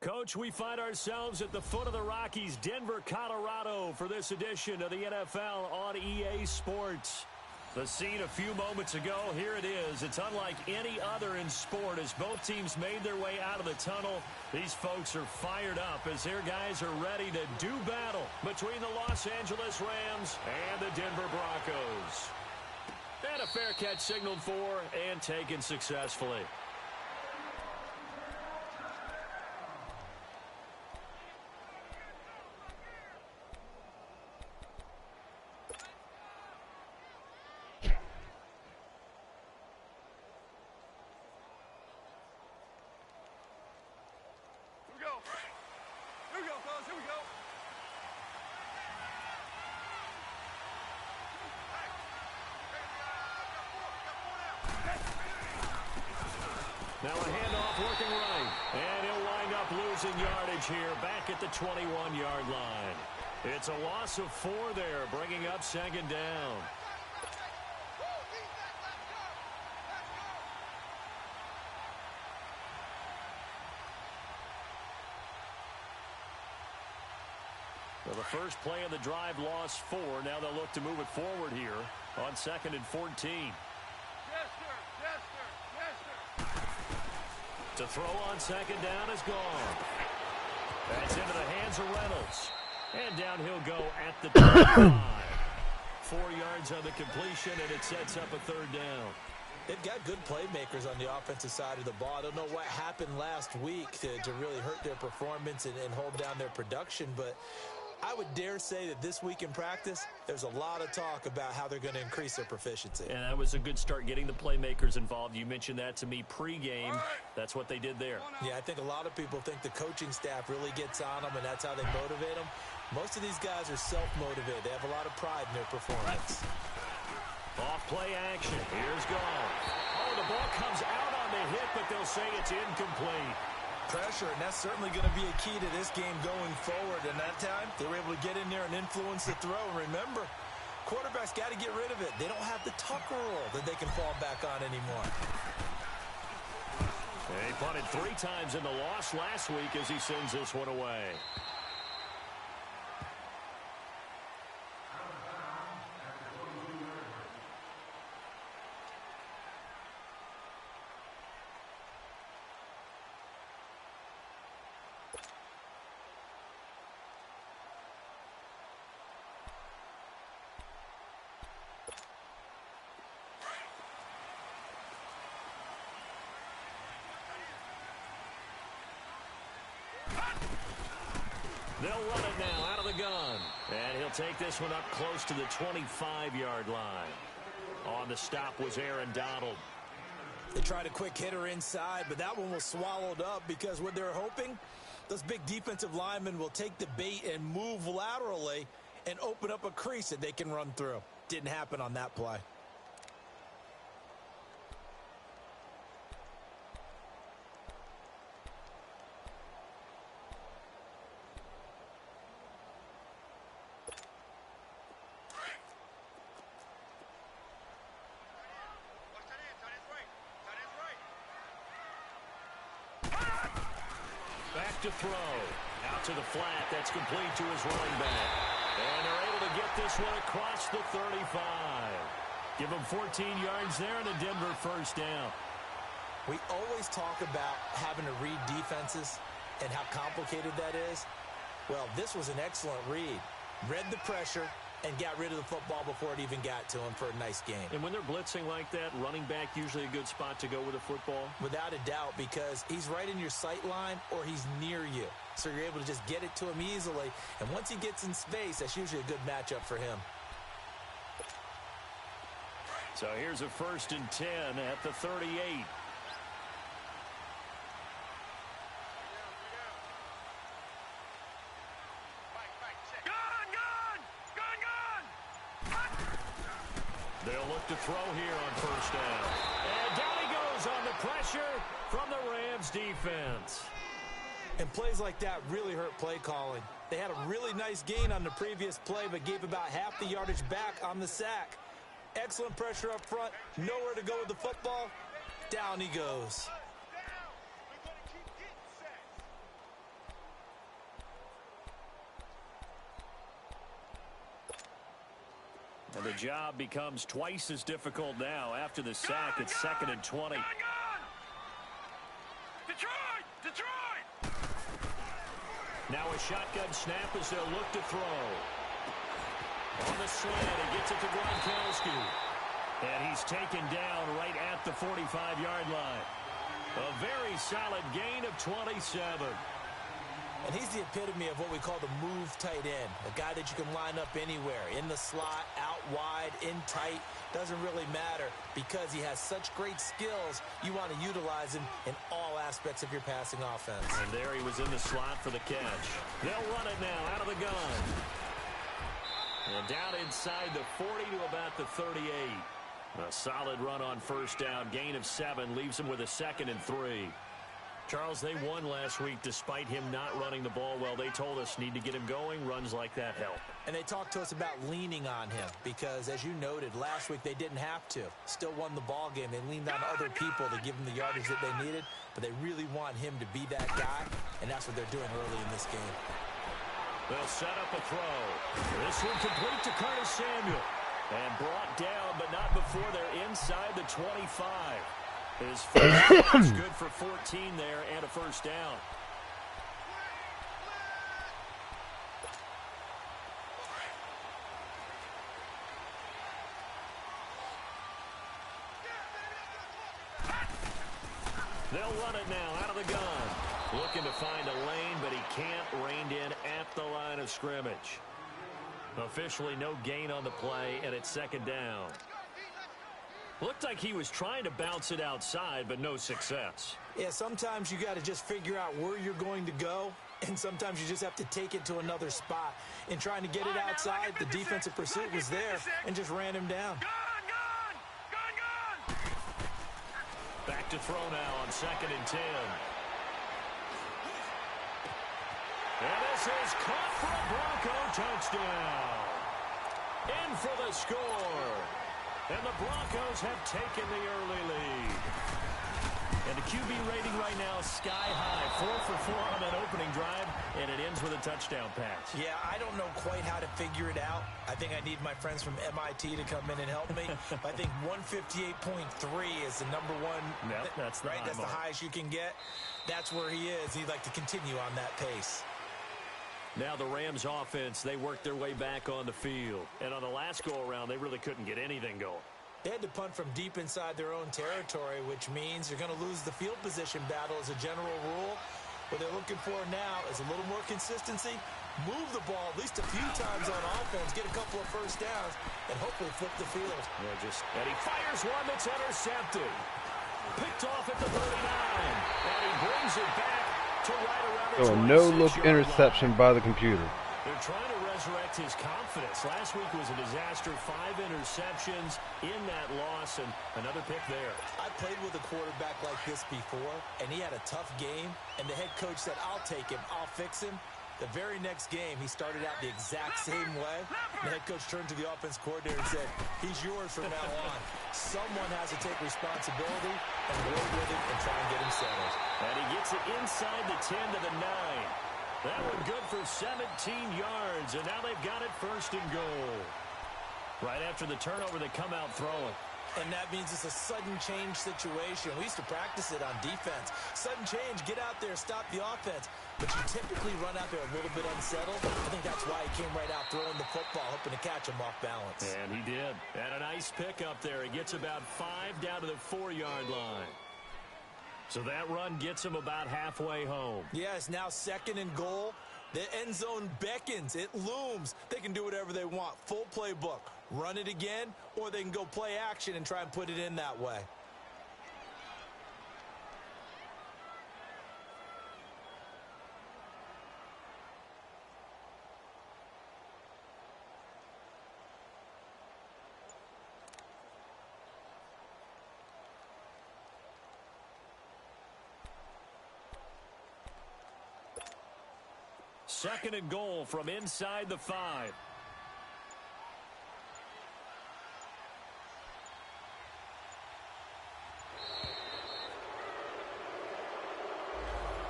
Coach, we find ourselves at the foot of the Rockies, Denver, Colorado, for this edition of the NFL on EA Sports. The scene a few moments ago, here it is. It's unlike any other in sport as both teams made their way out of the tunnel. These folks are fired up as their guys are ready to do battle between the Los Angeles Rams and the Denver Broncos. And a fair catch signaled for and taken successfully. Now a handoff working right, and he'll wind up losing yardage here back at the 21-yard line. It's a loss of 4 there, bringing up second down. Well, the first play of the drive lost 4. Now they'll look to move it forward here on 2nd and 14. To throw on second down is gone. That's into the hands of Reynolds. And down he'll go at the 25. 4 yards on the completion, and it sets up a third down. They've got good playmakers on the offensive side of the ball. I don't know what happened last week to really hurt their performance and hold down their production, but I would dare say that this week in practice, there's a lot of talk about how they're going to increase their proficiency. And that was a good start getting the playmakers involved. You mentioned that to me pregame. That's what they did there. Yeah, I think a lot of people think the coaching staff really gets on them, and that's how they motivate them. Most of these guys are self-motivated. They have a lot of pride in their performance. Off play action. Here's goal. Oh, the ball comes out on the hit, but they'll say it's incomplete. Pressure, and that's certainly going to be a key to this game going forward. And that time, they were able to get in there and influence the throw. And remember, quarterbacks got to get rid of it. They don't have the Tucker rule that they can fall back on anymore. He punted 3 times in the loss last week as he sends this one away. They'll run it now out of the gun. And he'll take this one up close to the 25-yard line. On the stop was Aaron Donald. They tried a quick hitter inside, but that one was swallowed up because what they're hoping, those big defensive linemen will take the bait and move laterally and open up a crease that they can run through. Didn't happen on that play. to throw. Out to the flat. That's complete to his running back. And they're able to get this one across the 35. Give him 14 yards there and a Denver first down. We always talk about having to read defenses and how complicated that is. Well, this was an excellent read. Read the pressure and got rid of the football before it even got to him for a nice game. And when they're blitzing like that, running back usually a good spot to go with a football? Without a doubt, because he's right in your sight line or he's near you. So you're able to just get it to him easily. And once he gets in space, that's usually a good matchup for him. So here's a 1st and 10 at the 38. They'll look to throw here on 1st down. And down he goes on the pressure from the Rams defense. And plays like that really hurt play calling. They had a really nice gain on the previous play, but gave about half the yardage back on the sack. Excellent pressure up front. Nowhere to go with the football. Down he goes. And the job becomes twice as difficult now. After the sack, it's 2nd and 20. Detroit! Now a shotgun snap as they'll look to throw. On the slant, he gets it to Gronkowski. And he's taken down right at the 45-yard line. A very solid gain of 27. And he's the epitome of what we call the move tight end. A guy that you can line up anywhere. In the slot, out wide, in tight. Doesn't really matter because he has such great skills. You want to utilize him in all aspects of your passing offense. And there he was in the slot for the catch. They'll run it now out of the gun. And down inside the 40 to about the 38. A solid run on 1st down. Gain of 7 leaves him with a 2nd and 3. Charles, they won last week despite him not running the ball well. They told us need to get him going. Runs like that help. And they talked to us about leaning on him because, as you noted, last week they didn't have to. Still won the ball game. They leaned on other people to give them the yardage that they needed, but they really want him to be that guy, and that's what they're doing early in this game. They'll set up a throw. This one complete to Curtis Samuel. And brought down, but not before they're inside the 25. His first is good for 14 there and a 1st down. They'll run it now out of the gun. Looking to find a lane, but he can't rein in at the line of scrimmage. Officially no gain on the play, and it's 2nd down. Looked like he was trying to bounce it outside, but no success. Yeah, sometimes you got to just figure out where you're going to go, and sometimes you just have to take it to another spot. In trying to get it outside, the defensive pursuit was there and just ran him down. Back to throw now on 2nd and 10. And this is caught for a Bronco touchdown. In for the score. And the Broncos have taken the early lead. And the QB rating right now is sky high. 4 for 4 on that opening drive, and it ends with a touchdown pass. Yeah, I don't know quite how to figure it out. I think I need my friends from MIT to come in and help me. I think 158.3 is the number one. Yep, that's the right. That's mark. the highest you can get. That's where he is. He'd like to continue on that pace. Now the Rams offense, they worked their way back on the field. And on the last go-around, they really couldn't get anything going. They had to punt from deep inside their own territory, which means you're going to lose the field position battle as a general rule. What they're looking for now is a little more consistency, move the ball at least a few times on offense, get a couple of 1st downs, and hopefully flip the field. And he fires one that's intercepted. Picked off at the 39. And he brings it back to right around the 26-yard line. No-look interception by the computer. They're trying to resurrect his confidence. Last week was a disaster. 5 interceptions in that loss, and another pick there. I played with a quarterback like this before, and he had a tough game, and the head coach said, I'll take him, I'll fix him. The very next game, he started out the exact same way. The head coach turned to the offense coordinator and said, he's yours from now on. Someone has to take responsibility and work with him and try and get him settled. And he gets it inside the 10 to the 9. That one good for 17 yards, and now they've got it first and goal. Right after the turnover, they come out throwing. And that means it's a sudden change situation. We used to practice it on defense. Sudden change, get out there, stop the offense. But you typically run out there a little bit unsettled. I think that's why he came right out throwing the football, hoping to catch him off balance. And he did. And a nice pickup there. He gets about 5 down to the 4-yard line. So that run gets him about halfway home. Yes, now second and goal. The end zone beckons. It looms. They can do whatever they want. Full playbook. Run it again, or they can go play action and try and put it in that way. Second and goal from inside the 5.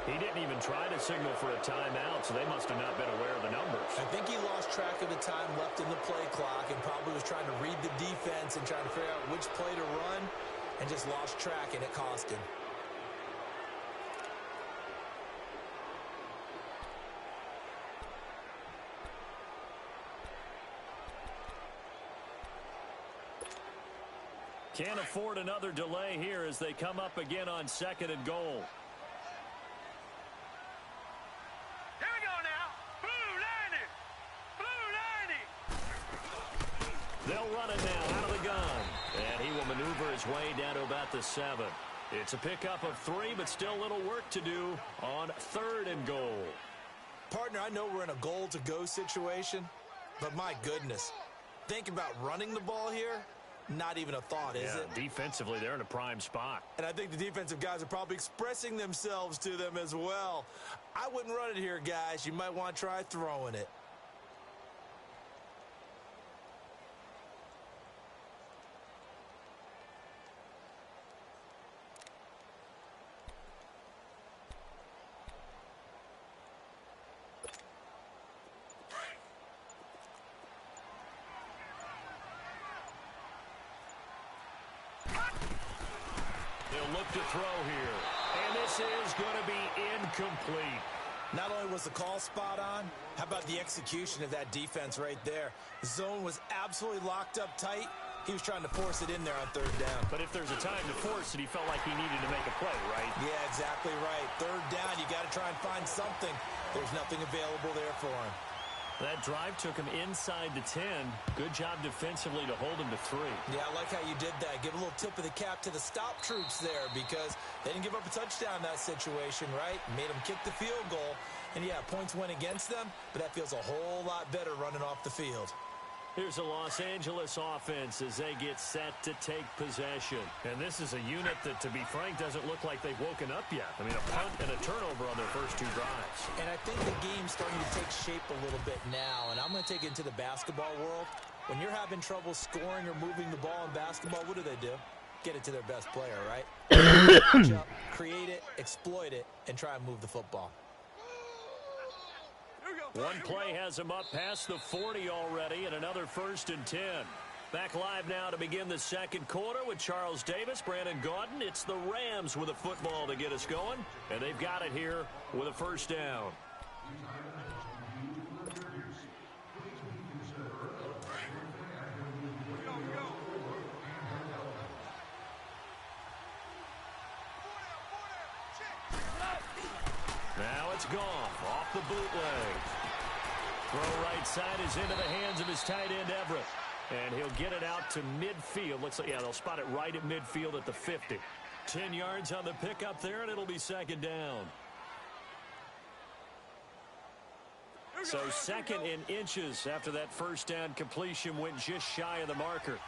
He didn't even try to signal for a timeout, so they must have not been aware of the numbers. I think he lost track of the time left in the play clock and probably was trying to read the defense and trying to figure out which play to run and just lost track, and it cost him. Can't afford another delay here as they come up again on second and goal. Here we go now. Blue 90. They'll run it now out of the gun. And he will maneuver his way down to about the 7. It's a pickup of 3, but still a little work to do on third and goal. Partner, I know we're in a goal-to-go situation, but my goodness. Think about running the ball here. Not even a thought, is it? Defensively, they're in a prime spot. And I think the defensive guys are probably expressing themselves to them as well. I wouldn't run it here, guys. You might want to try throwing it. To throw here, and this is going to be incomplete. Not only was the call spot on, how about the execution of that defense right there? The zone was absolutely locked up tight. He was trying to force it in there on third down. But if there's a time to force it, he felt like he needed to make a play, right? Yeah, exactly right. Third down, you got to try and find something. There's nothing available there for him. That drive took him inside the 10. Good job defensively to hold him to 3. Yeah, I like how you did that. Give a little tip of the cap to the stop troops there because they didn't give up a touchdown in that situation, right? Made them kick the field goal. And, yeah, points went against them, but that feels a whole lot better running off the field. Here's a Los Angeles offense as they get set to take possession. And this is a unit that, to be frank, doesn't look like they've woken up yet. I mean, a punt and a turnover on their first 2 drives. And I think the game's starting to take shape a little bit now. And I'm going to take it into the basketball world. When you're having trouble scoring or moving the ball in basketball, what do? Get it to their best player, right? Create it, exploit it, and try and move the football. One play has him up past the 40 already, and another 1st and 10. Back live now to begin the second quarter with Charles Davis, Brandon Gaudin. It's the Rams with a football to get us going, and they've got it here with a first down. Now it's Goff off the bootleg. Throw right side is into the hands of his tight end, Everett. And he'll get it out to midfield. Looks like, yeah, they'll spot it right at midfield at the 50. 10 yards on the pickup there, and it'll be second down. So second in inches after that first down completion went just shy of the marker.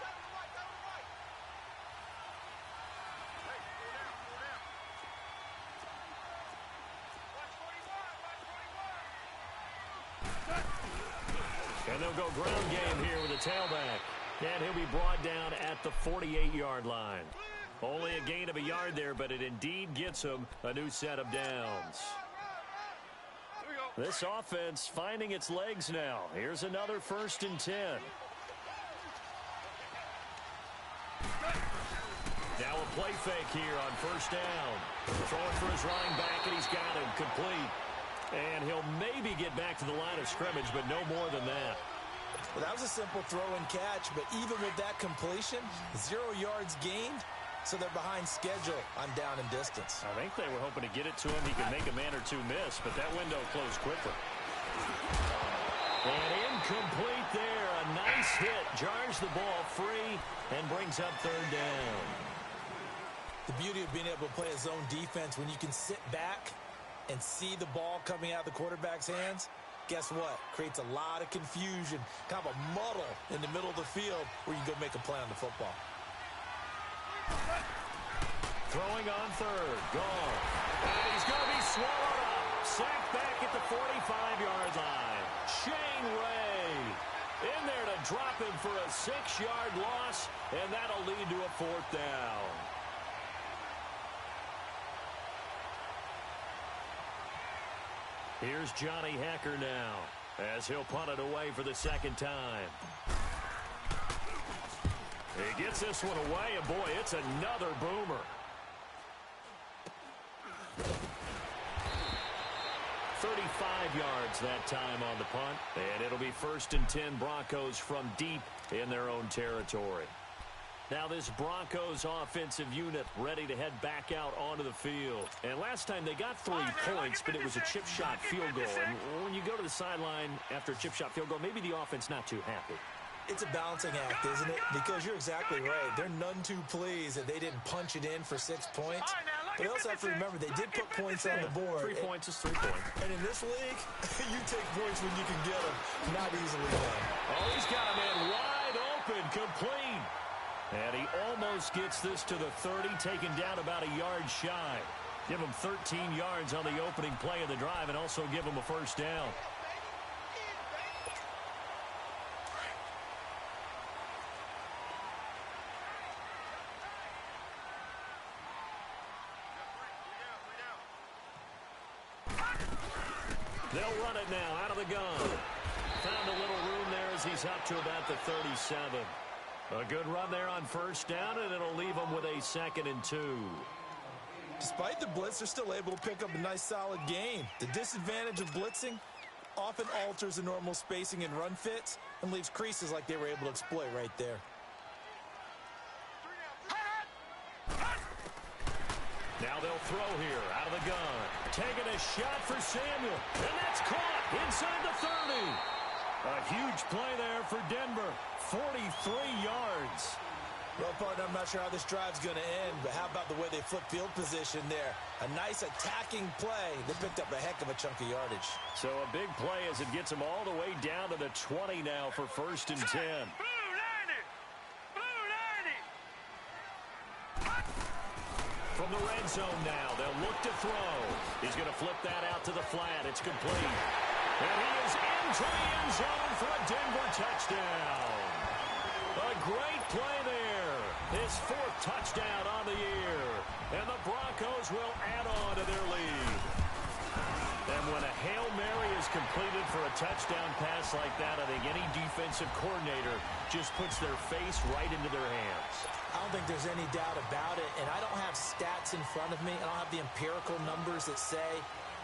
And they'll go ground game here with a tailback. And he'll be brought down at the 48-yard line. Only a gain of a yard there, but it indeed gets him a new set of downs. This offense finding its legs now. Here's another 1st and 10. Now a play fake here on 1st down. Throwing for his running back, and he's got him complete. And he'll maybe get back to the line of scrimmage, but no more than that. Well, that was a simple throw and catch, but even with that completion, 0 yards gained, so they're behind schedule on down and distance. I think they were hoping to get it to him. He could make a man or two miss, but that window closed quickly. And incomplete there. A nice hit. Jars the ball free and brings up 3rd down. The beauty of being able to play a zone defense when you can sit back and see the ball coming out of the quarterback's hands, guess what? Creates a lot of confusion, kind of a muddle in the middle of the field where you can go make a play on the football. Throwing on 3rd. Gone. And he's going to be swallowed up. Sacked back at the 45-yard line. Shane Ray in there to drop him for a 6-yard loss, and that'll lead to a 4th down. Here's Johnny Hacker now as he'll punt it away for the 2nd time. He gets this one away, and boy, it's another boomer. 35 yards that time on the punt, and it'll be 1st and 10 Broncos from deep in their own territory. Now this Broncos offensive unit ready to head back out onto the field. And last time they got 3 points, but it was a chip shot field goal. And when you go to the sideline after a chip shot field goal, maybe the offense not too happy. It's a balancing act, isn't it? Because you're exactly right. They're none too pleased that they didn't punch it in for 6 points. But they also have to remember they did put points on the board. 3 points is 3 points. And in this league, you take points when you can get them. Not easily done. Oh, he's got a man wide open, complete. And he almost gets this to the 30, taken down about a yard shy. Give him 13 yards on the opening play of the drive and also give him a 1st down. They'll run it now out of the gun. Found a little room there as he's up to about the 37. A good run there on 1st down, and it'll leave them with a 2nd and 2. Despite the blitz, they're still able to pick up a nice solid gain. The disadvantage of blitzing often alters the normal spacing and run fits and leaves creases like they were able to exploit right there. Now they'll throw here out of the gun. Taking a shot for Samuel, and that's caught inside the 30. A huge play there for Denver. 43 yards. Well, partner, I'm not sure how this drive's going to end, but how about the way they flip field position there? A nice attacking play. They picked up a heck of a chunk of yardage. So a big play as it gets them all the way down to the 20 now for 1st and 10. From the red zone now, they'll look to throw. He's going to flip that out to the flat. It's complete. And he is into the end zone for a Denver touchdown. A great play there. His 4th touchdown on the year. And the Broncos will add on to their lead. And when a Hail Mary is completed for a touchdown pass like that, I think any defensive coordinator just puts their face right into their hands. I don't think there's any doubt about it, and I don't have stats in front of me. I don't have the empirical numbers that say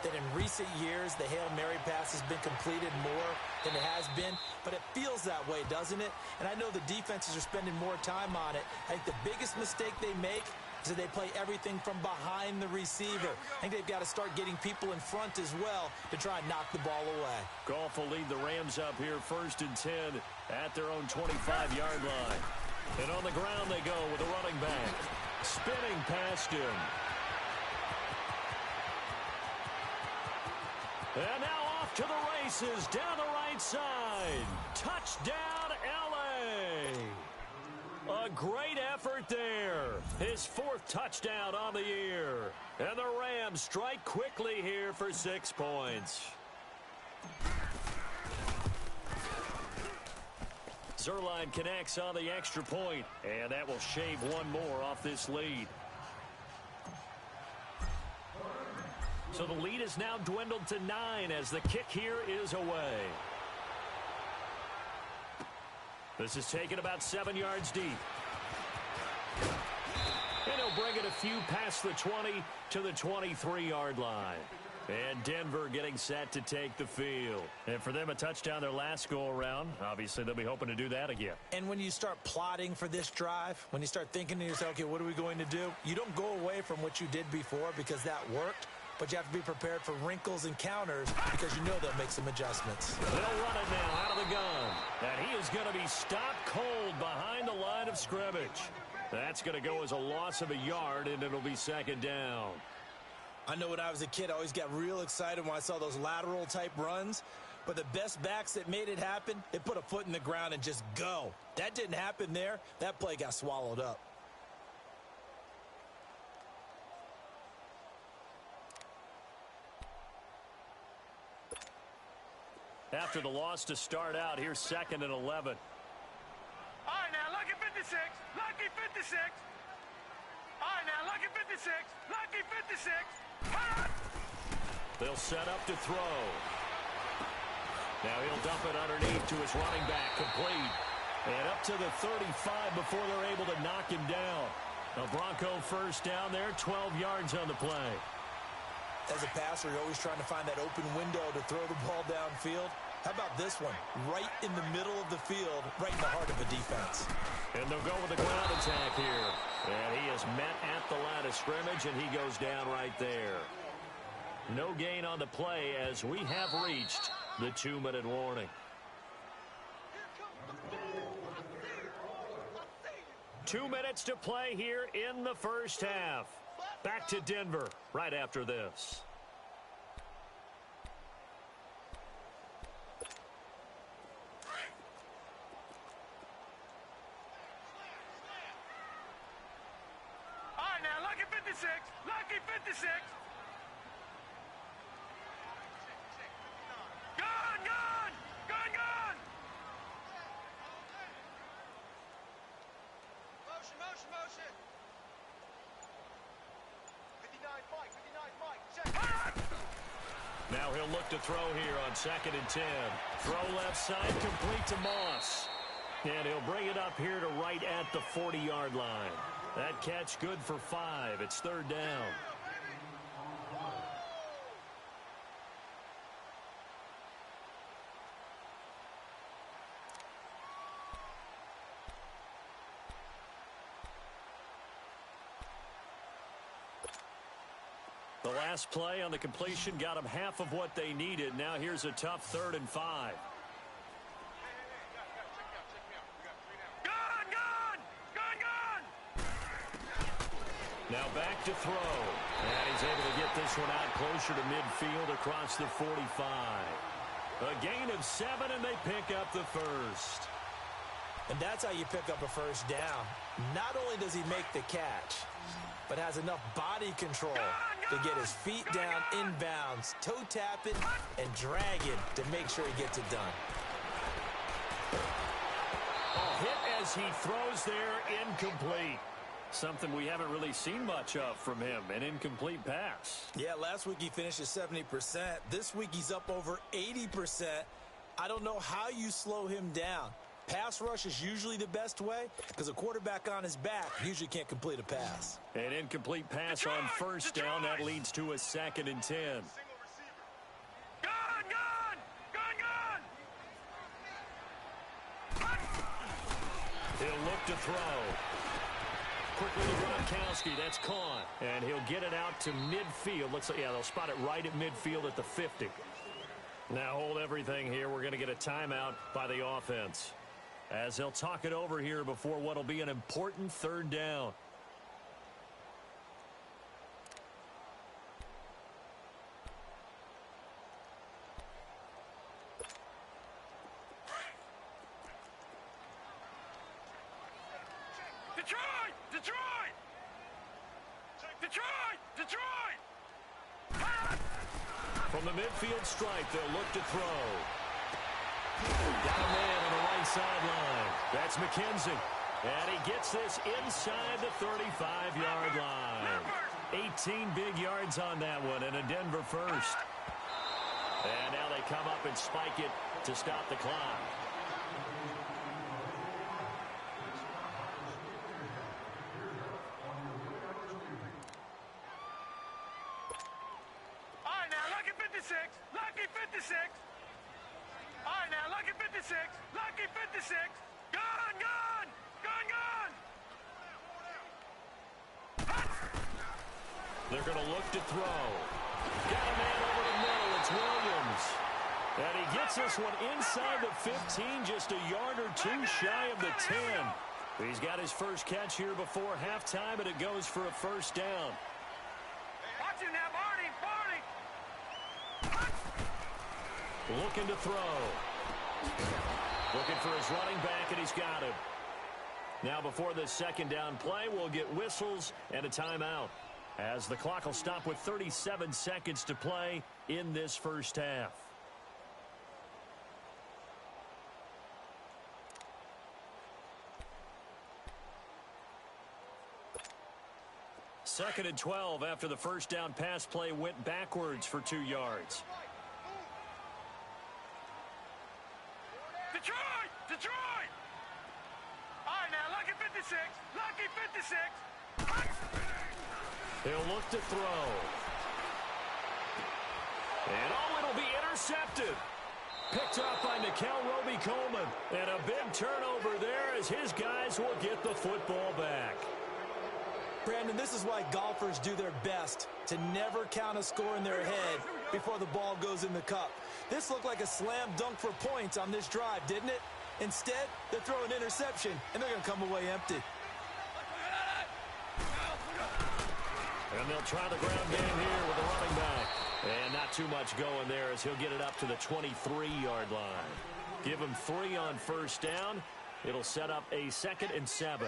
that in recent years the Hail Mary pass has been completed more than it has been, but it feels that way, doesn't it? And I know the defenses are spending more time on it. I think the biggest mistake they make is that they play everything from behind the receiver. I think they've got to start getting people in front as well to try and knock the ball away. Goff will lead the Rams up here 1st and 10 at their own 25-yard line. And on the ground they go with a running back. Spinning past him. And now off to the races down the right side. Touchdown, L.A. A great effort there. His 4th touchdown on the year. And the Rams strike quickly here for 6 points. Zuerlein connects on the extra point, and that will shave one more off this lead. So the lead is now dwindled to 9 as the kick here is away. This is taken about 7 yards deep. And he'll bring it a few past the 20 to the 23-yard line. And Denver getting set to take the field. And for them, a touchdown their last go-around. Obviously, they'll be hoping to do that again. And when you start plotting for this drive, when you start thinking to yourself, okay, what are we going to do? You don't go away from what you did before because that worked. But you have to be prepared for wrinkles and counters because you know they'll make some adjustments. They'll run it now out of the gun. And he is going to be stopped cold behind the line of scrimmage. That's going to go as a loss of a yard, and it'll be second down. I know when I was a kid, I always got real excited when I saw those lateral-type runs. But the best backs that made it happen, they put a foot in the ground and just go. That didn't happen there. That play got swallowed up. After the loss to start out, here's 2nd and 11. All right, now, lucky 56. Lucky 56. All right, now, lucky 56. Lucky 56. They'll set up to throw. Now he'll dump it underneath to his running back, complete. And up to the 35 before they're able to knock him down. A Bronco first down there, 12 yards on the play. As a passer, you're always trying to find that open window to throw the ball downfield. How about this one? Right in the middle of the field, right in the heart of the defense. And they'll go with the ground attack here. And he is met at the line of scrimmage, and he goes down right there. No gain on the play as we have reached the 2-minute warning. 2 minutes to play here in the first half. Back to Denver right after this. All right, now, lucky 56. Lucky 56. Gone, gone. Gone, gone. Motion, motion, motion. 59 Mike, 59 Mike. Check. Now he'll look to throw here on 2nd and 10. Throw left side, complete to Moss. And he'll bring it up here to right at the 40-yard line. That catch good for 5. It's 3rd down. The last play on the completion got them half of what they needed. Now here's a tough 3rd and 5. Gone, gone. Gone, gone. Now back to throw. And he's able to get this one out closer to midfield across the 45. A gain of 7, and they pick up the first. And that's how you pick up a first down. Not only does he make the catch, but has enough body control to get his feet down inbounds, toe tapping, and dragging to make sure he gets it done. A hit as he throws there, incomplete. Something we haven't really seen much of from him, an incomplete pass. Yeah, last week he finished at 70%. This week he's up over 80%. I don't know how you slow him down. Pass rush is usually the best way because a quarterback on his back usually can't complete a pass. An incomplete pass on first down. That leads to a 2nd and 10. Gone, gone. Gone, gone. He'll look to throw. Quickly to Gronkowski. That's caught. And he'll get it out to midfield. Looks like, yeah, they'll spot it right at midfield at the 50. Now hold everything here. We're going to get a timeout by the offense, as they'll talk it over here before what will be an important 3rd down. Detroit! Detroit! Detroit! Detroit! From the midfield stripe, they'll look to throw. Got a man on the right sideline. That's McKenzie. And he gets this inside the 35-yard line. 18 big yards on that one, and a Denver first. And now they come up and spike it to stop the clock. All right, now, lucky 56. Lucky 56. All right, now, lucky 56. Lucky 56. Gone, gone. Gone, gone. They're going to look to throw. Got a man over the middle. It's Williams. And he gets this one inside the 15, just a yard or two shy of the 10. He's got his first catch here before halftime, and it goes for a first down. Watch him now, Barney. Barney. Looking to throw. Looking for his running back, and he's got him. Now before this second down play, we'll get whistles and a timeout, as the clock will stop with 37 seconds to play in this first half. Second and 12 after the first down pass play went backwards for 2 yards. Detroit! Detroit! All right, now, lucky 56. Lucky 56. He'll look to throw. And it'll be intercepted. Picked up by Nikel Roby-Coleman. And a big turnover there as his guys will get the football back. Brandon, this is why golfers do their best to never count a score in their head before the ball goes in the cup. This looked like a slam dunk for points on this drive, didn't it? Instead, they're throwing interception, and they're going to come away empty. And they'll try the ground game here with the running back. And not too much going there as he'll get it up to the 23-yard line. Give him 3 on first down. It'll set up a 2nd and 7.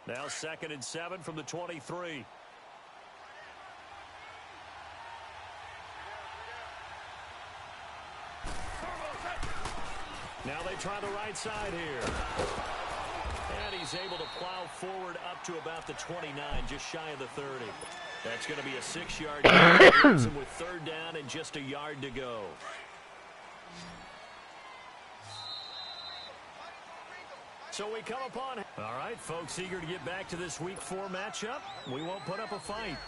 Now 2nd and 7 from the 23. Now they try the right side here. And he's able to plow forward up to about the 29, just shy of the 30. That's going to be a 6-yard gain. With 3rd down and just a yard to go. So we come upon... All right, folks, eager to get back to this Week 4 matchup. We won't put up a fight.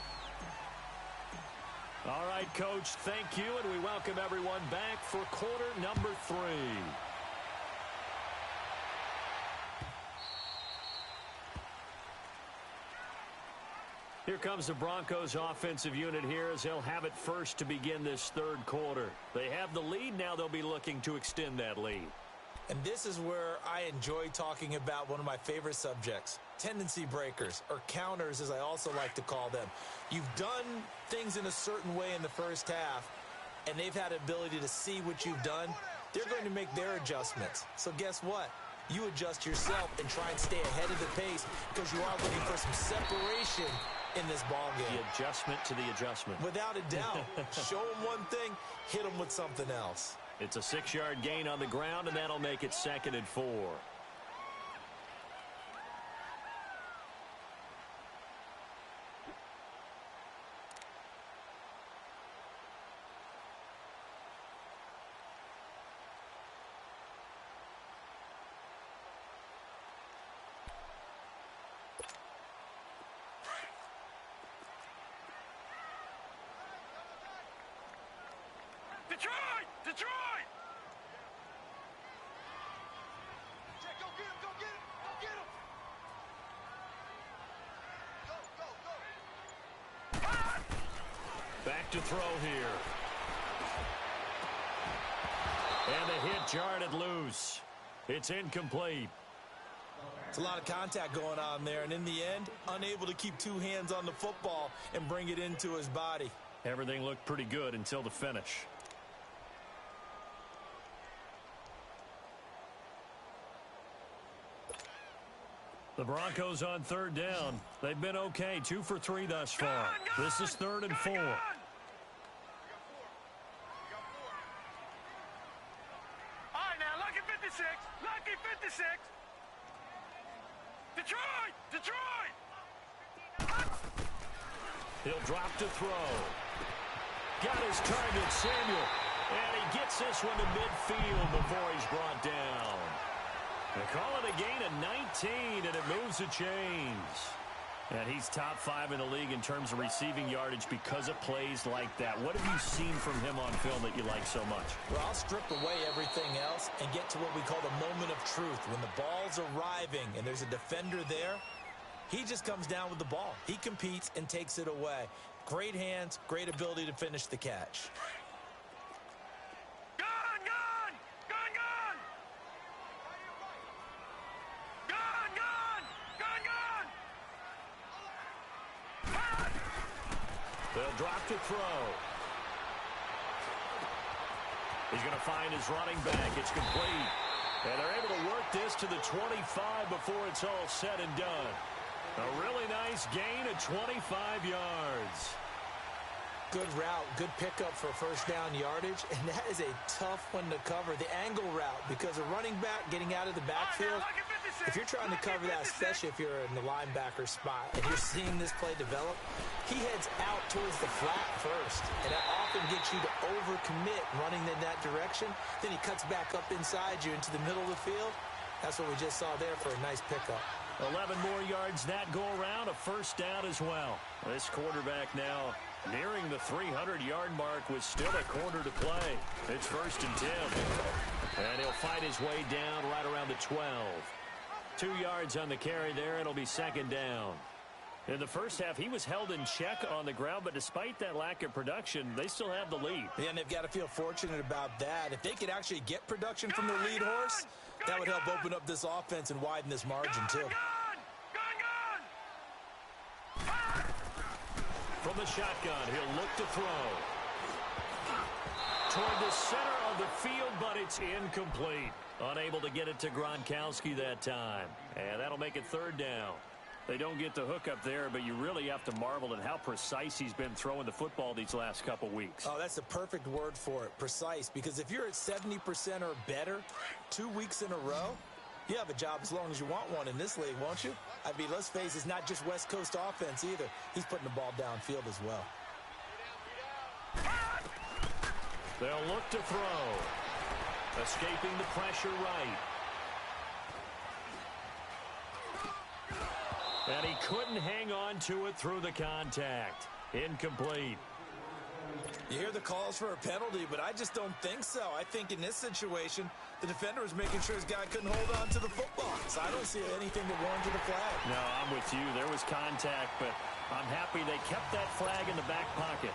All right, Coach, thank you, and we welcome everyone back for quarter number 3. Here comes the Broncos offensive unit here as they'll have it first to begin this 3rd quarter. They have the lead. Now they'll be looking to extend that lead. And this is where I enjoy talking about one of my favorite subjects, tendency breakers, or counters as I also like to call them. You've done things in a certain way in the first half, and they've had the ability to see what you've done. They're going to make their adjustments. So guess what? You adjust yourself and try and stay ahead of the pace because you are looking for some separation in this ball game. The adjustment to the adjustment. Without a doubt. Show them one thing, hit them with something else. It's a 6-yard gain on the ground, and that'll make it 2nd and 4. Detroit! Detroit! Jack, go get him, go get him, go get him! Go, go, go! Back to throw here. And the hit jarred it loose. It's incomplete. It's a lot of contact going on there, and in the end, unable to keep 2 hands on the football and bring it into his body. Everything looked pretty good until the finish. The Broncos on 3rd down. They've been okay, 2 for 3 thus far. This is 3rd and 4. All right, now, lucky Lucky 56. Detroit! Detroit! He'll drop to throw. Got his target, Samuel. And he gets this one to midfield before he's brought down. They call it a gain of 19, and it moves the chains. And he's top 5 in the league in terms of receiving yardage because of plays like that. What have you seen from him on film that you like so much? Well, I'll strip away everything else and get to what we call the moment of truth. When the ball's arriving and there's a defender there, he just comes down with the ball. He competes and takes it away. Great hands, great ability to finish the catch. They'll drop to throw. He's going to find his running back. It's complete. And they're able to work this to the 25 before it's all said and done. A really nice gain of 25 yards. Good route, good pickup for first down yardage, and that is a tough one to cover. The angle route, because a running back getting out of the backfield, if you're trying to cover that, especially if you're in the linebacker spot, and you're seeing this play develop, he heads out towards the flat first, and that often gets you to overcommit running in that direction. Then he cuts back up inside you into the middle of the field. That's what we just saw there for a nice pickup. 11 more yards that go around, a first down as well. This quarterback now nearing the 300-yard mark with still a quarter to play. It's 1st and 10. And he'll fight his way down right around the 12. 2 yards on the carry there. It'll be 2nd down. In the first half, he was held in check on the ground, but despite that lack of production, they still have the lead. Yeah, and they've got to feel fortunate about that. If they could actually get production from their lead horse, that would help open up this offense and widen this margin, too. From the shotgun, he'll look to throw. Toward the center of the field, but it's incomplete. Unable to get it to Gronkowski that time. And that'll make it 3rd down. They don't get the hook up there, but you really have to marvel at how precise he's been throwing the football these last couple weeks. Oh, that's the perfect word for it, precise. Because if you're at 70% or better 2 weeks in a row, you have a job as long as you want one in this league, won't you? I mean, let's face it, it's not just West Coast offense either. He's putting the ball downfield as well. They'll look to throw. Escaping the pressure right. And he couldn't hang on to it through the contact. Incomplete. You hear the calls for a penalty, but I just don't think so. I think in this situation, the defender was making sure his guy couldn't hold on to the football. So I don't see anything that warranted a flag. No, I'm with you. There was contact, but I'm happy they kept that flag in the back pocket.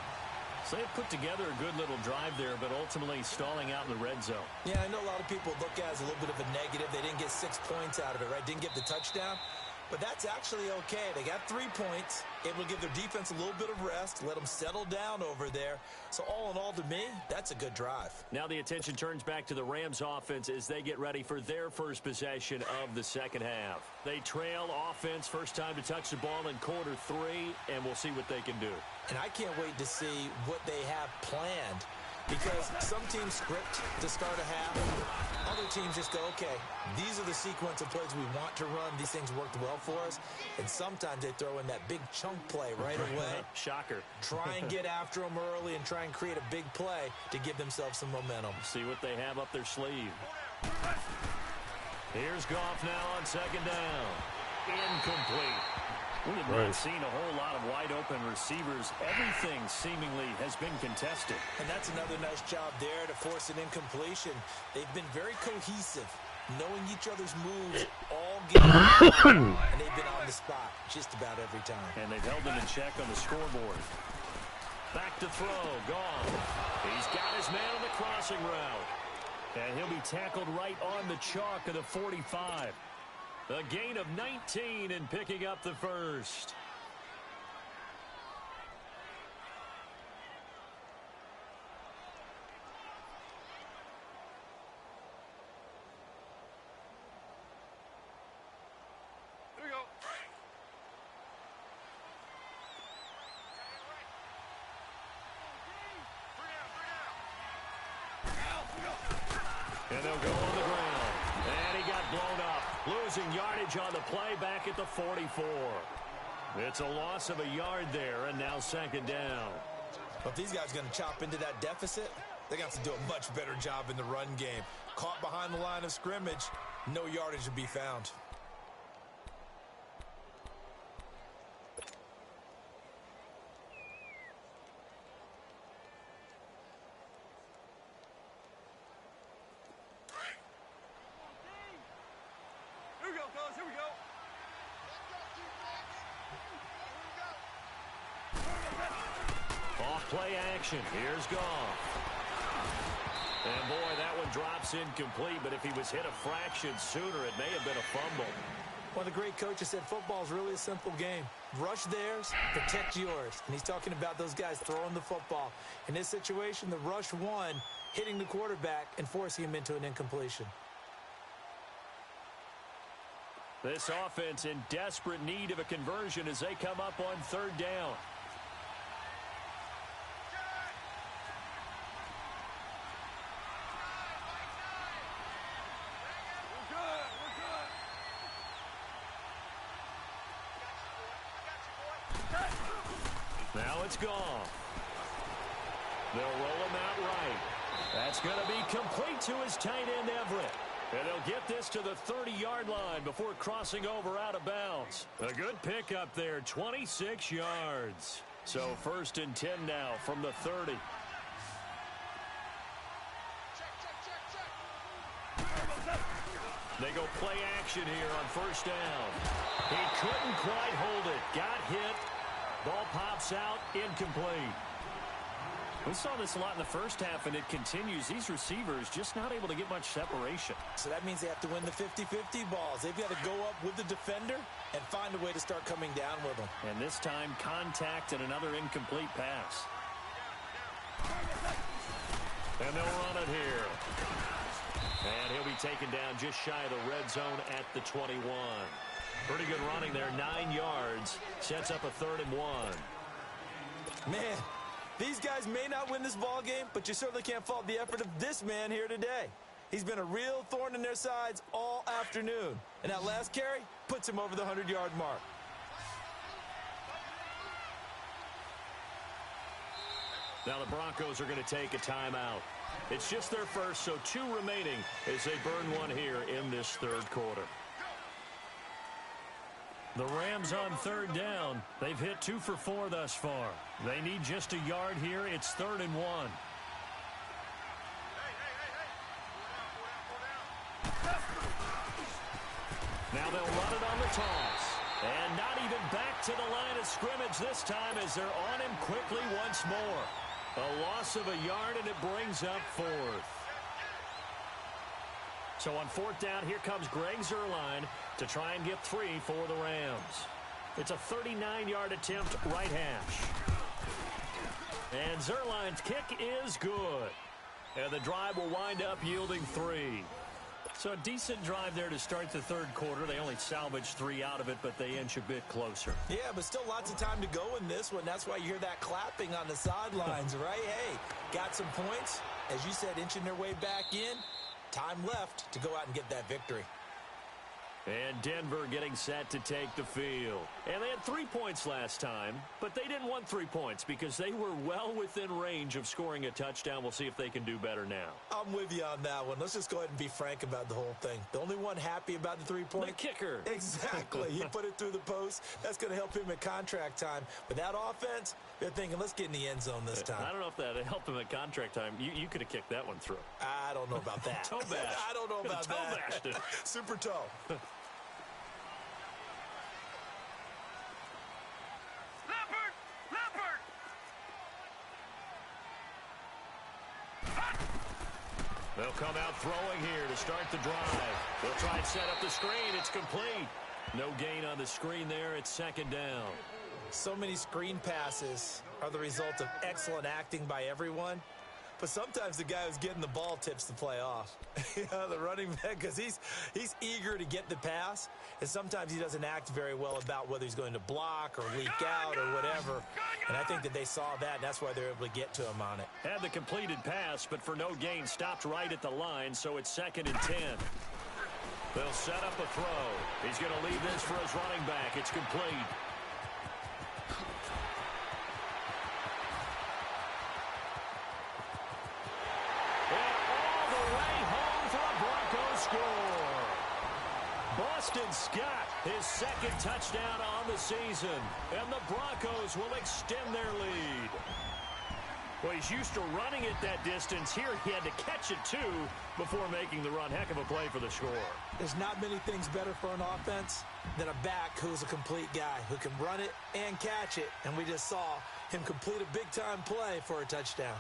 So they put together a good little drive there, but ultimately stalling out in the red zone. Yeah, I know a lot of people look at it as a little bit of a negative. They didn't get 6 points out of it, right? Didn't get the touchdown. But that's actually okay. They got 3 points, able to give their defense a little bit of rest, let them settle down over there. So all in all, to me, that's a good drive. Now the attention turns back to the Rams offense as they get ready for their first possession of the second half. They trail offense, first time to touch the ball in quarter 3, and we'll see what they can do. And I can't wait to see what they have planned. Because some teams script to start a half. Other teams just go, okay, these are the sequence of plays we want to run. These things worked well for us. And sometimes they throw in that big chunk play right away. Shocker. Try and get after them early and try and create a big play to give themselves some momentum. See what they have up their sleeve. Here's Goff now on 2nd down. Incomplete. We have not seen a whole lot of wide-open receivers. Everything seemingly has been contested. And that's another nice job there to force an incompletion. They've been very cohesive, knowing each other's moves all game long, and they've been on the spot just about every time. And they've held them in check on the scoreboard. Back to throw. Gone. He's got his man on the crossing route. And he'll be tackled right on the chalk of the 45. A gain of 19 and picking up the first. Here we go. And they'll go on the ground. And he got losing yardage on the play back at the 44. It's a loss of a yard there, and now second down. Well, if these guys are going to chop into that deficit, they got to do a much better job in the run game. Caught behind the line of scrimmage, no yardage to be found. Here we go, fellas. Here we go. Off play action. Here's Goff. And boy, that one drops incomplete, but if he was hit a fraction sooner, it may have been a fumble. One of the great coaches said football is really a simple game. Rush theirs, protect yours. And he's talking about those guys throwing the football. In this situation, the rush won, hitting the quarterback and forcing him into an incompletion. This offense in desperate need of a conversion as they come up on third down. Now it's gone. They'll roll him out right. That's going to be complete to his tight end, Everett. And they'll get this to the 30-yard line before crossing over out of bounds. A good pickup there, 26 yards. So 1st and 10 now from the 30. They go play action here on 1st down. He couldn't quite hold it. Got hit. Ball pops out, incomplete. We saw this a lot in the first half, and it continues. These receivers just not able to get much separation. So that means they have to win the 50-50 balls. They've got to go up with the defender and find a way to start coming down with them. And this time, contact and another incomplete pass. And they'll run it here. And he'll be taken down just shy of the red zone at the 21. Pretty good running there, 9 yards. Sets up a 3rd and 1. Man, these guys may not win this ball game, but you certainly can't fault the effort of this man here today. He's been a real thorn in their sides all afternoon. And that last carry puts him over the 100-yard mark. Now the Broncos are going to take a timeout. It's just their first, so 2 remaining as they burn one here in this 3rd quarter. The Rams on 3rd down. They've hit 2 for 4 thus far. They need just a yard here. It's 3rd and 1. Now they'll run it on the toss. And not even back to the line of scrimmage this time as they're on him quickly once more. A loss of a yard, and it brings up 4th. So on 4th down, here comes Greg Zuerlein to try and get 3 for the Rams. It's a 39-yard attempt, right hash. And Zuerlein's kick is good. And the drive will wind up yielding 3. So a decent drive there to start the 3rd quarter. They only salvaged 3 out of it, but they inch a bit closer. Yeah, but still lots of time to go in this one. That's why you hear that clapping on the sidelines, right? Hey, got some points. As you said, inching their way back in. Time left to go out and get that victory. And Denver getting set to take the field. And they had 3 points last time, but they didn't want 3 points because they were well within range of scoring a touchdown. We'll see if they can do better now. I'm with you on that one. Let's just go ahead and be frank about the whole thing. The only one happy about the 3-point? The kicker. Exactly. He put it through the post. That's going to help him at contract time. But that offense, they're thinking, let's get in the end zone this time. I don't know if that helped him at contract time. You could have kicked that one through. I don't know about that. Toe bash. I don't know about toe that. Bashed it. Super toe. They'll come out throwing here to start the drive. They'll try and set up the screen. It's complete. No gain on the screen there. It's 2nd down. So many screen passes are the result of excellent acting by everyone. But sometimes the guy who's getting the ball tips the play off. The running back, because he's eager to get the pass, and sometimes he doesn't act very well about whether he's going to block or leak out or whatever. And I think that they saw that, and that's why they're able to get to him on it. Had the completed pass, but for no gain, stopped right at the line, so it's 2nd and 10. They'll set up a throw. He's going to leave this for his running back. It's complete. Boston Scott, his second touchdown on the season, and the Broncos will extend their lead. Well, he's used to running it that distance. Here he had to catch it, too, before making the run. Heck of a play for the score. There's not many things better for an offense than a back who's a complete guy, who can run it and catch it, and we just saw him complete a big-time play for a touchdown.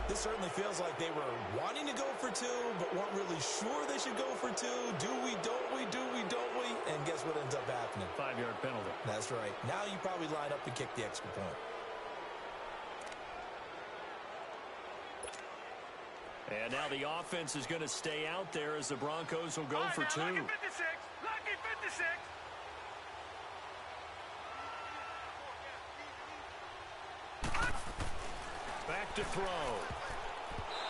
This certainly feels like they were wanting to go for two, but weren't really sure they should go for two. Do we, don't we, do we, don't we? And guess what ends up happening? 5-yard penalty. That's right. Now you probably line up and kick the extra point. And now the offense is going to stay out there as the Broncos will go for two. Lucky 56. Lucky 56. Back to throw.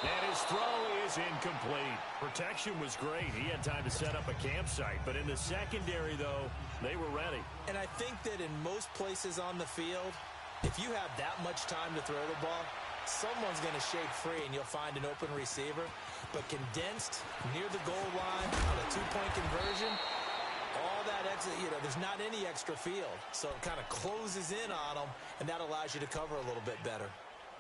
And his throw is incomplete. Protection was great. He had time to set up a campsite. But in the secondary, though, they were ready. And I think that in most places on the field, if you have that much time to throw the ball, someone's going to shake free and you'll find an open receiver. But condensed near the goal line on a two-point conversion, all that exit, there's not any extra field. So it kind of closes in on them, and that allows you to cover a little bit better.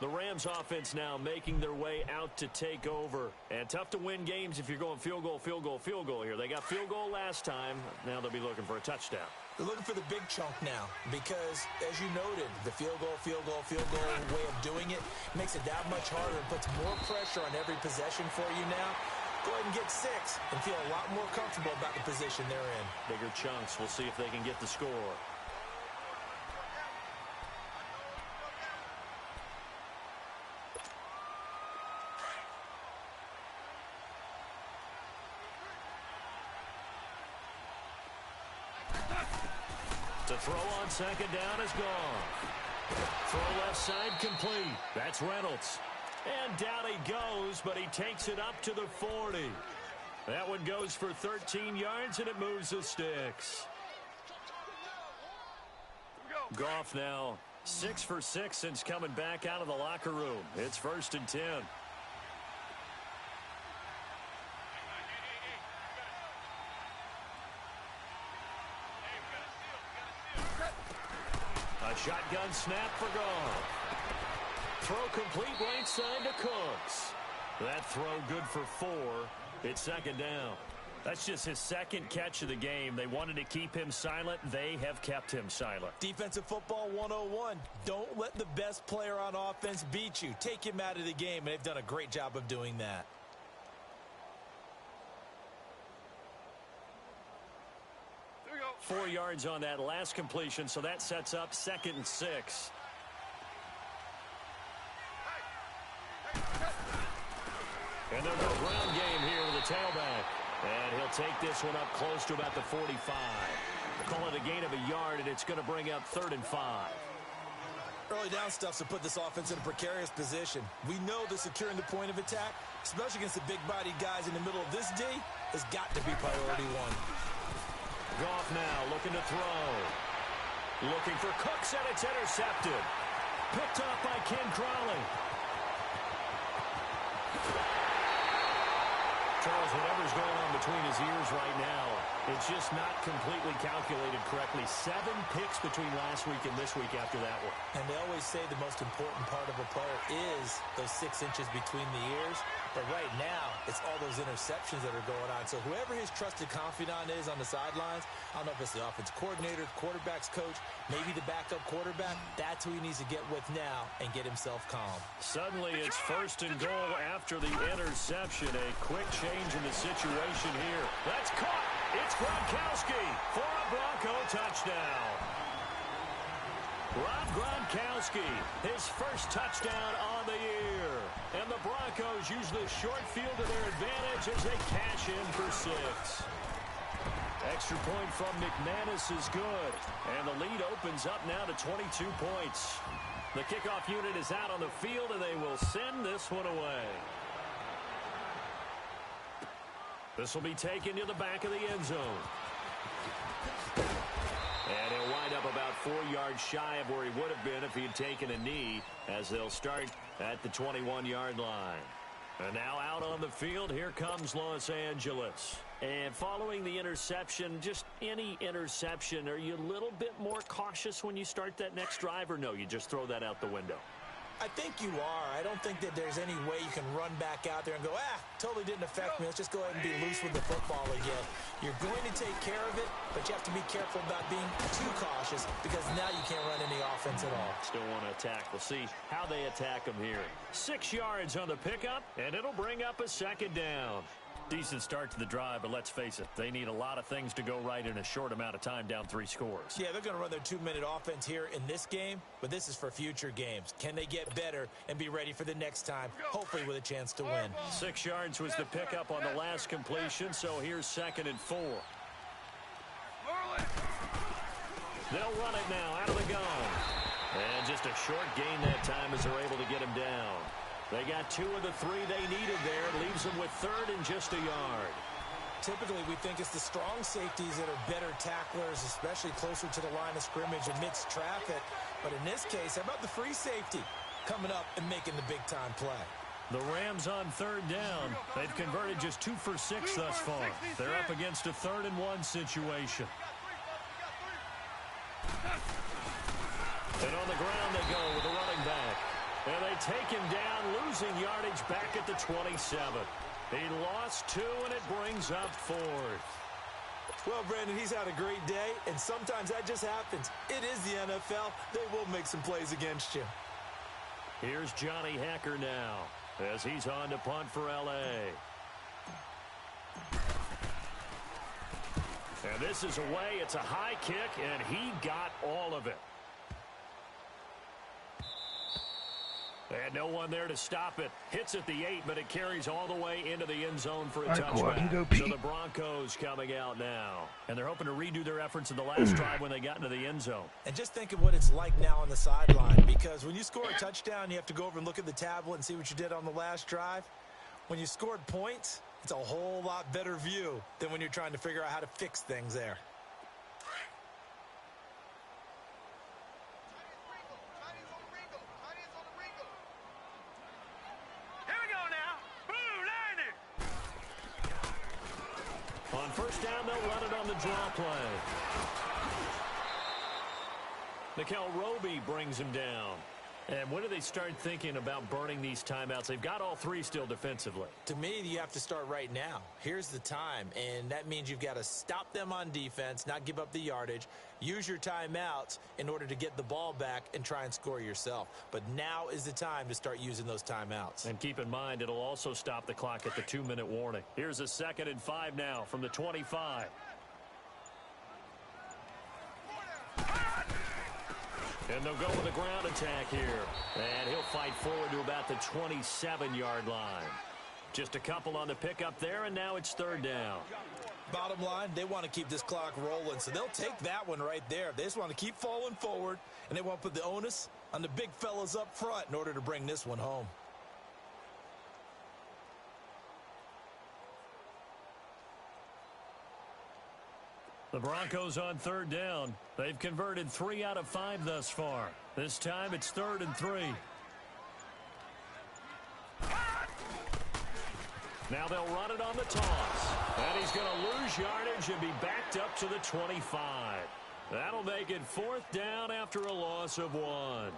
The Rams offense now making their way out to take over. And tough to win games if you're going field goal, field goal, field goal here. They got field goal last time. Now they'll be looking for a touchdown. They're looking for the big chunk now because, as you noted, the field goal way of doing it makes it that much harder and puts more pressure on every possession for you now. Go ahead and get 6 and feel a lot more comfortable about the position they're in. Bigger chunks. We'll see if they can get the score. To throw on second down is gone. Throw left side complete. That's Reynolds. And down he goes, but he takes it up to the 40. That one goes for 13 yards, and it moves the sticks. Goff now 6 for 6 since coming back out of the locker room. It's 1st and 10. A shotgun snap for Goff. Throw complete right side to Cooks. That throw good for 4. It's 2nd down. That's just his second catch of the game. They wanted to keep him silent. They have kept him silent. Defensive football 101. Don't let the best player on offense beat you. Take him out of the game, and they've done a great job of doing that. Here we go. 4 yards on that last completion, so that sets up 2nd and 6. And they'll go ground game here with the tailback. And he'll take this one up close to about the 45. Call it a gain of a yard, and it's going to bring up 3rd and 5. Early down stuffs to put this offense in a precarious position. We know that securing the point of attack, especially against the big-bodied guys in the middle of this D, has got to be priority 1. Goff now looking to throw. Looking for Cooks, and it's intercepted. Picked up by Ken Crowley. Charles, whatever's going on between his ears right now, it's just not completely calculated correctly. 7 picks between last week and this week after that one. And they always say the most important part of a player is those 6 inches between the ears. But right now, it's all those interceptions that are going on. So whoever his trusted confidant is on the sidelines, I don't know if it's the offense coordinator, the quarterback's coach, maybe the backup quarterback, that's who he needs to get with now and get himself calm. Suddenly it's 1st and goal after the interception. A quick change in the situation here. That's caught. It's Gronkowski for a Bronco touchdown. Rob Gronkowski, his first touchdown on the year. And the Broncos use the short field to their advantage as they cash in for 6. Extra point from McManus is good. And the lead opens up now to 22 points. The kickoff unit is out on the field, and they will send this one away. This will be taken to the back of the end zone. And he'll wind up about 4 yards shy of where he would have been if he had taken a knee, as they'll start at the 21-yard line. And now out on the field, here comes Los Angeles. And following the interception, just any interception, are you a little bit more cautious when you start that next drive, or no, you just throw that out the window? I think you are. I don't think that there's any way you can run back out there and go, totally didn't affect me. Let's just go ahead and be loose with the football again. You're going to take care of it, but you have to be careful about being too cautious because now you can't run any offense at all. Still want to attack. We'll see how they attack them here. 6 yards on the pickup, and it'll bring up a second down. Decent start to the drive, but let's face it, they need a lot of things to go right in a short amount of time, down 3 scores. Yeah, they're going to run their 2-minute offense here in this game, but this is for future games. Can they get better and be ready for the next time, hopefully with a chance to win? 6 yards was the pickup on the last completion, so here's 2nd and 4. They'll run it now out of the gun. And just a short gain that time as they're able to get him down. They got 2 of the 3 they needed there. Leaves them with 3rd and just a yard. Typically, we think it's the strong safeties that are better tacklers, especially closer to the line of scrimmage amidst traffic. But in this case, how about the free safety coming up and making the big-time play? The Rams on 3rd down. They've converted just 2 for 6 thus far. They're up against a 3rd and 1 situation. And on the ground they go with the running back. And they take him down, losing yardage back at the 27. He lost 2, and it brings up 4th. Well, Brandon, he's had a great day, and sometimes that just happens. It is the NFL. They will make some plays against you. Here's Johnny Hacker now as he's on to punt for L.A. And this is away. It's a high kick, and he got all of it. And no one there to stop it. Hits at the 8, but it carries all the way into the end zone for a touchback. So the Broncos coming out now. And they're hoping to redo their efforts in the last drive when they got into the end zone. And just think of what it's like now on the sideline. Because when you score a touchdown, you have to go over and look at the tablet and see what you did on the last drive. When you scored points, it's a whole lot better view than when you're trying to figure out how to fix things there. On 1st down, they'll run it on the draw play. Nickel Roby brings him down. And when do they start thinking about burning these timeouts? They've got all 3 still defensively. To me, you have to start right now. Here's the time, and that means you've got to stop them on defense, not give up the yardage, use your timeouts in order to get the ball back and try and score yourself. But now is the time to start using those timeouts. And keep in mind, it'll also stop the clock at the 2-minute warning. Here's a 2nd and 5 now from the 25. And they'll go with a ground attack here. And he'll fight forward to about the 27-yard line. Just a couple on the pickup there, and now it's 3rd down. Bottom line, they want to keep this clock rolling, so they'll take that one right there. They just want to keep falling forward, and they want to put the onus on the big fellas up front in order to bring this one home. The Broncos on 3rd down. They've converted 3 out of 5 thus far. This time it's 3rd and 3. Now they'll run it on the toss. And he's going to lose yardage and be backed up to the 25. That'll make it 4th down after a loss of 1.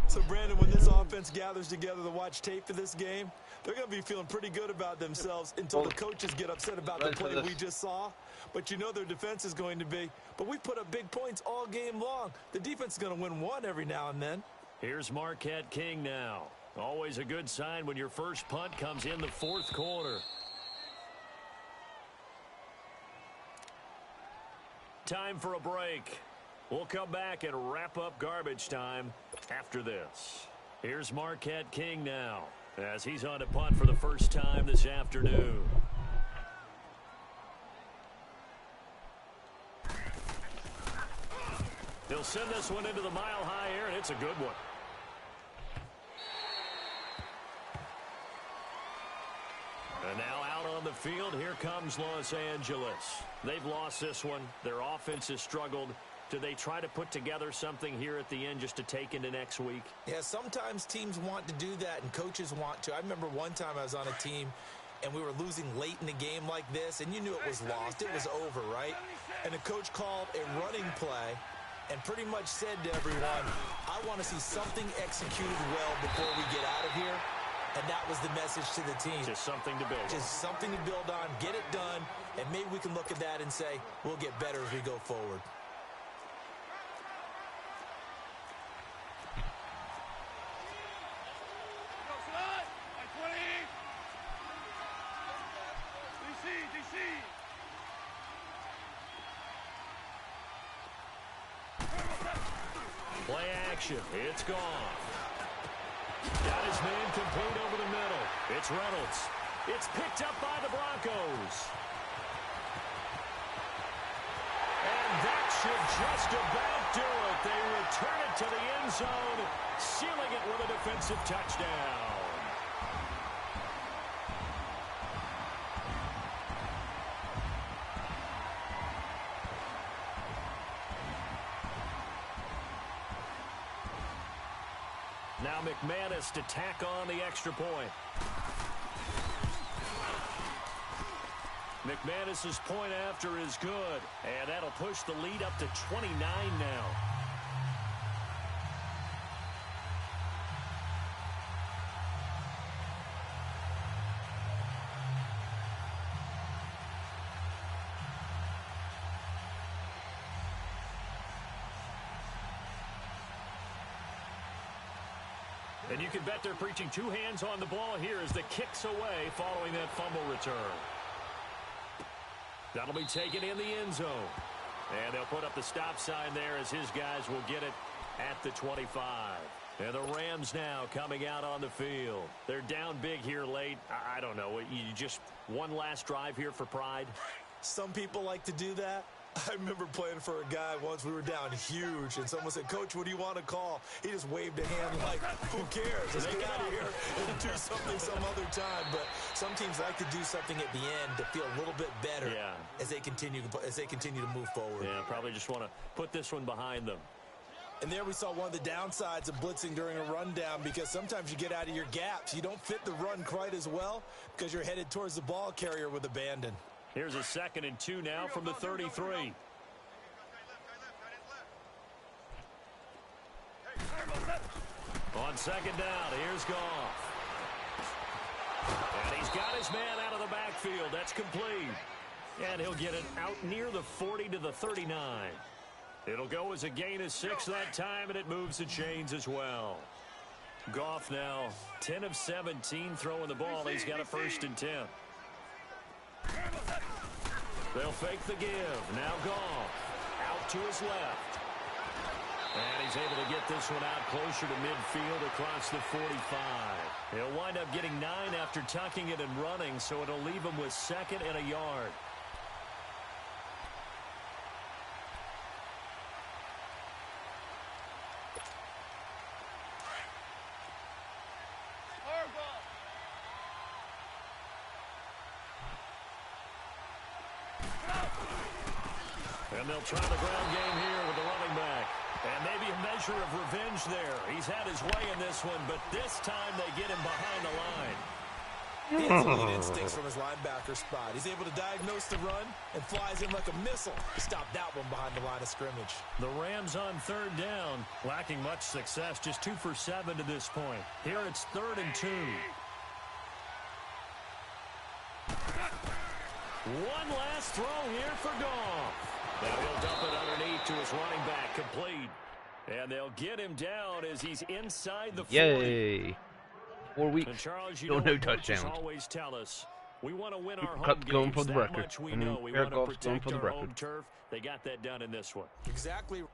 So, Brandon, when this offense gathers together to watch tape for this game, they're going to be feeling pretty good about themselves until the coaches get upset about the play we just saw. But you know their defense is going to be. But we put up big points all game long. The defense is going to win one every now and then. Here's Marquette King now. Always a good sign when your first punt comes in the 4th quarter. Time for a break. We'll come back and wrap up garbage time after this. Here's Marquette King now, as he's on to punt for the first time this afternoon. He'll send this one into the mile-high air, and it's a good one. And now out on the field, here comes Los Angeles. They've lost this one. Their offense has struggled. Do they try to put together something here at the end just to take into next week? Yeah, sometimes teams want to do that and coaches want to. I remember one time I was on a team and we were losing late in the game like this, and you knew it was lost. It was over, right? And the coach called a running play and pretty much said to everyone, I want to see something executed well before we get out of here. And that was the message to the team. Just something to build. Just something to build on, get it done, and maybe we can look at that and say, we'll get better as we go forward. Play action. It's gone. Got his man complete over the middle. It's Reynolds. It's picked up by the Broncos. And that should just about do it. They return it to the end zone, sealing it with a defensive touchdown. Now McManus to tack on the extra point. McManus's point after is good, and that'll push the lead up to 29 now. And you can bet they're preaching two hands on the ball here as the kick's away following that fumble return. That'll be taken in the end zone. And they'll put up the stop sign there as his guys will get it at the 25. And the Rams now coming out on the field. They're down big here late. I don't know. You just one last drive here for pride? Some people like to do that. I remember playing for a guy once. We were down huge, and someone said, Coach, what do you want to call? He just waved a hand like, who cares? Let's get out of here and do something some other time. But some teams like to do something at the end to feel a little bit better as they continue to move forward. Yeah, probably just want to put this one behind them. And there we saw one of the downsides of blitzing during a rundown, because sometimes you get out of your gaps. You don't fit the run quite as well because you're headed towards the ball carrier with abandon. Here's a 2nd and 2 now from the 33. On second down, here's Goff. And he's got his man out of the backfield. That's complete. And he'll get it out near the 40 to the 39. It'll go as a gain of 6 that time, and it moves the chains as well. Goff now 10 of 17 throwing the ball. He's got a 1st and 10. They'll fake the give. Now Goff out to his left. And he's able to get this one out closer to midfield across the 45. He'll wind up getting 9 after tucking it and running, so it'll leave him with 2nd and a yard. And they'll try the ground game here with the running back. And maybe a measure of revenge there. He's had his way in this one, but this time they get him behind the line. He has elite instincts from his linebacker spot. He's able to diagnose the run and flies in like a missile to stop that one behind the line of scrimmage. The Rams on 3rd down, lacking much success, just 2 for 7 to this point. Here it's 3rd and 2. One last throw here for Goff. Now he'll dump it underneath to his running back, complete. And they'll get him down as he's inside the 40. Yay. 4 weeks, and Charles, no touchdowns. Always tell us we want to win our home Cup going games. for the That record. much we know. We want to Goff's going protect for the our record. home turf. They got that done in this one. Exactly.